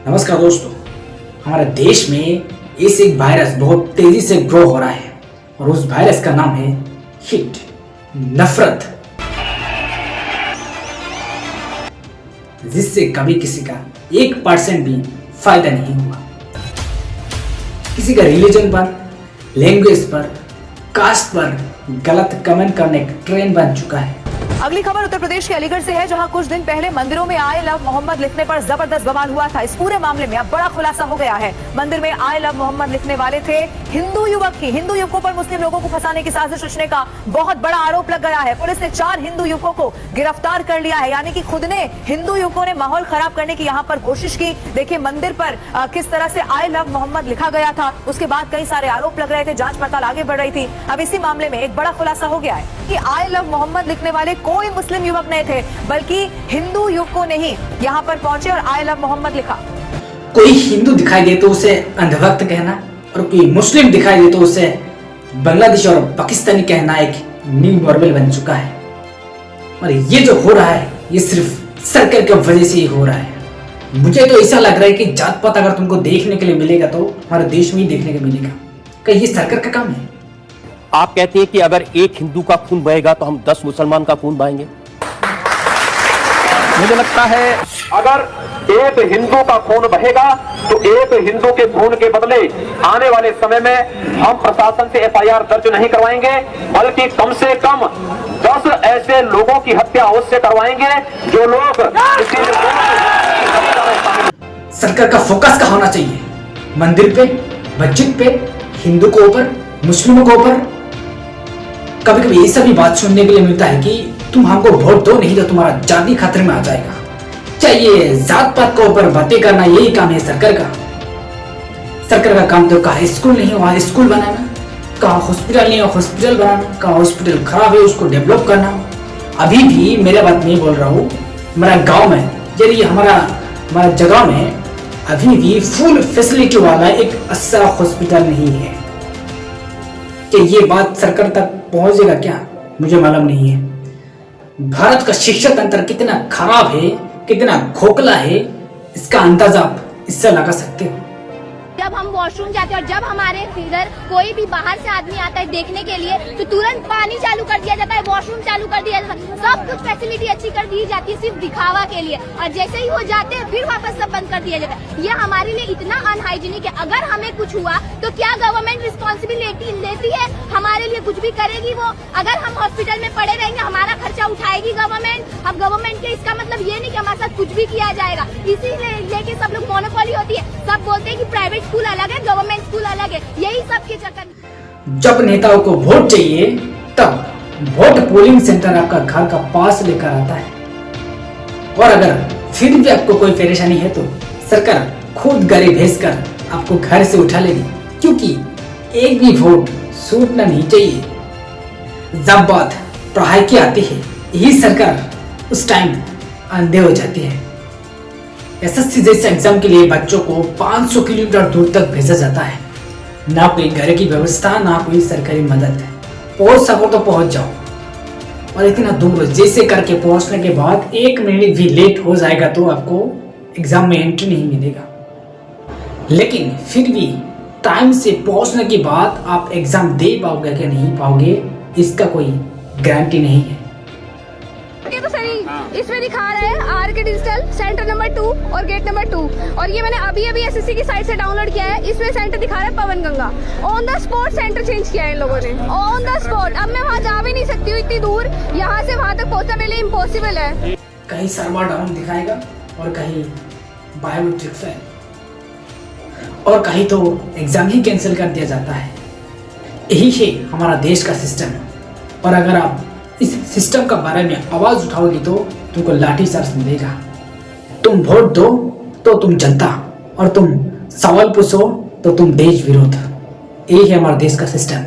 नमस्कार दोस्तों, हमारे देश में इस एक वायरस बहुत तेजी से ग्रो हो रहा है और उस वायरस का नाम है हिट, नफरत, जिससे कभी किसी का 1% भी फायदा नहीं हुआ। किसी का रिलीजन पर, लैंग्वेज पर, कास्ट पर गलत कमेंट करने का ट्रेंड बन चुका है। अगली खबर उत्तर प्रदेश के अलीगढ़ से है, जहां कुछ दिन पहले मंदिरों में आई लव मोहम्मद लिखने पर जबरदस्त बवाल हुआ था। इस पूरे मामले में अब बड़ा खुलासा हो गया है। मंदिर में आई लव मोहम्मद लिखने वाले थे हिंदू युवक ही। हिंदू युवकों पर मुस्लिम लोगों को फंसाने की साजिश रचने का बहुत बड़ा आरोप लग गया है। पुलिस ने 4 हिंदू युवकों को गिरफ्तार कर लिया है। यानी कि खुद ने हिंदू युवकों ने माहौल खराब करने की यहाँ पर कोशिश की। देखिए मंदिर पर किस तरह से आई लव मोहम्मद लिखा गया था। उसके बाद कई सारे आरोप लग रहे थे, जांच पड़ताल आगे बढ़ रही थी। अब इसी मामले में एक बड़ा खुलासा हो गया है कि आई लव मोहम्मद लिखने वाले कोई मुस्लिम युवक नहीं थे, बल्कि हिंदू युवकों ने ही यहाँ पर पहुंचे और आई लव मोहम्मद लिखा। कोई हिंदू दिखाई दे तो उसे अंधभक्त कहना और कोई मुस्लिम दिखाई दे तो उसे बांग्लादेश और पाकिस्तानी कहना एक न्यू नॉर्मल बन चुका है। और ये जो हो रहा है ये सिर्फ सरकार की वजह से ही हो रहा है। मुझे तो ऐसा लग रहा है कि जात पात अगर तुमको देखने के लिए मिलेगा तो हमारे देश में ही देखने को मिलेगा। क्या ये सरकार का काम है? आप कहते हैं कि अगर एक हिंदू का खून बहेगा तो हम 10 मुसलमान का खून बहाएंगे। मुझे लगता है अगर एक हिंदू का खून बहेगा तो एक हिंदू के खून के बदले आने वाले समय में हम प्रशासन से एफआईआर दर्ज नहीं करवाएंगे, बल्कि कम से कम 10 ऐसे लोगों की हत्या उससे करवाएंगे जो लोग सरकार का फोकस कहाँ होना चाहिए? मंदिर पे, मस्जिद पे, हिंदू को ऊपर, मुस्लिमों को ऊपर। कभी कभी ऐसा भी बात सुनने के लिए मिलता है कि तुम हमको वोट दो, नहीं तो तुम्हारा जाति खतरे में आ जाएगा। चाहिए जात पात के ऊपर बातें करना, यही काम है सरकार का। सरकार का काम तो कहा स्कूल नहीं है वहां स्कूल बनाना, कहा हॉस्पिटल नहीं है हॉस्पिटल बनाना, कहा हॉस्पिटल खराब है उसको डेवलप करना। अभी भी मेरा बात नहीं बोल रहा हूँ, हमारा गाँव में यदि हमारा जगह में अभी भी फुल फैसिलिटी वाला एक अच्छा हॉस्पिटल नहीं है। कि ये बात सरकार तक पहुंचेगा क्या मुझे मालूम नहीं है। भारत का शिक्षा तंत्र कितना खराब है, कितना खोखला है, इसका अंदाजा आप इससे लगा सकते हो। जब हम वॉशरूम जाते हैं और जब हमारे इधर कोई भी बाहर से आदमी आता है देखने के लिए तो तुरंत पानी चालू कर दिया जाता है, वॉशरूम चालू कर दिया जाता है, सब कुछ फैसिलिटी अच्छी कर दी जाती है सिर्फ दिखावा के लिए। और जैसे ही वो जाते हैं फिर वापस सब बंद कर दिया जाता है। ये हमारे लिए इतना अनहाइजीनिक है। अगर हमें कुछ हुआ तो क्या गवर्नमेंट रिस्पॉन्सिबिलिटी लेती है? हमारे लिए कुछ भी करेगी वो? अगर हम हॉस्पिटल में पड़े रहेंगे हमारा खर्चा उठाएगी गवर्नमेंट। अब गवर्नमेंट के इसका मतलब ये नहीं कि हमारे साथ कुछ भी किया जाएगा। इसीलिए लेके सब लोग मोनोपोली होती है, सब बोलते हैं कि प्राइवेट स्कूल अलग है, गवर्नमेंट स्कूल अलग है। यही सब के चक्कर। जब नेताओं को वोट चाहिए तब वोट पोलिंग सेंटर आपका घर का पास लेकर आता है, और अगर फिर भी आपको कोई परेशानी है तो सरकार खुद गाड़ी भेजकर आपको घर से उठा लेगी, क्योंकि एक भी वोट छूटना नहीं चाहिए। जब बात पढ़ाई की आती है यही सरकार उस टाइम अंधे हो जाती है। एसएससी जैसे एग्जाम के लिए बच्चों को 500 किलोमीटर दूर तक भेजा जाता है, ना कोई घर की व्यवस्था, ना कोई सरकारी मदद। पहुंच सको तो पहुंच जाओ, और इतना दूर जैसे करके पहुंचने के बाद 1 मिनट भी लेट हो जाएगा तो आपको एग्जाम में एंट्री नहीं मिलेगा। लेकिन फिर भी टाइम से पहुंचने के बाद आप एग्जाम दे पाओगे कि नहीं पाओगे इसका कोई गारंटी नहीं है। तो सही इसमें दिखा रहा है आर के डिजिटल सेंटर नंबर 2 और गेट नंबर 2, और ये मैंने अभी एसएससी की साइट से डाउनलोड किया है। इसमें सेंटर दिखा रहा है Pawan Ganga. On the spot centre change किया है इन लोगों ने, ऑन द स्पॉट। अब मैं वहाँ जा भी नहीं सकती हूँ इतनी दूर, यहाँ से वहाँ तक पहुँचना मेरे लिए इम्पॉसिबल है। कहीं सर्वर डाउन दिखाएगा और कहीं बायोमेट्रिक फेल, और कहीं तो एग्जाम ही कैंसिल कर दिया जाता है। यही है हमारा देश का सिस्टम। और अगर आप इस सिस्टम का बारे में आवाज उठाओगी तो तुमको लाठी चार्ज मिलेगा। तुम वोट दो तो तुम जनता, और तुम सवाल पूछो तो तुम देश विरोध। यही है हमारे देश का सिस्टम।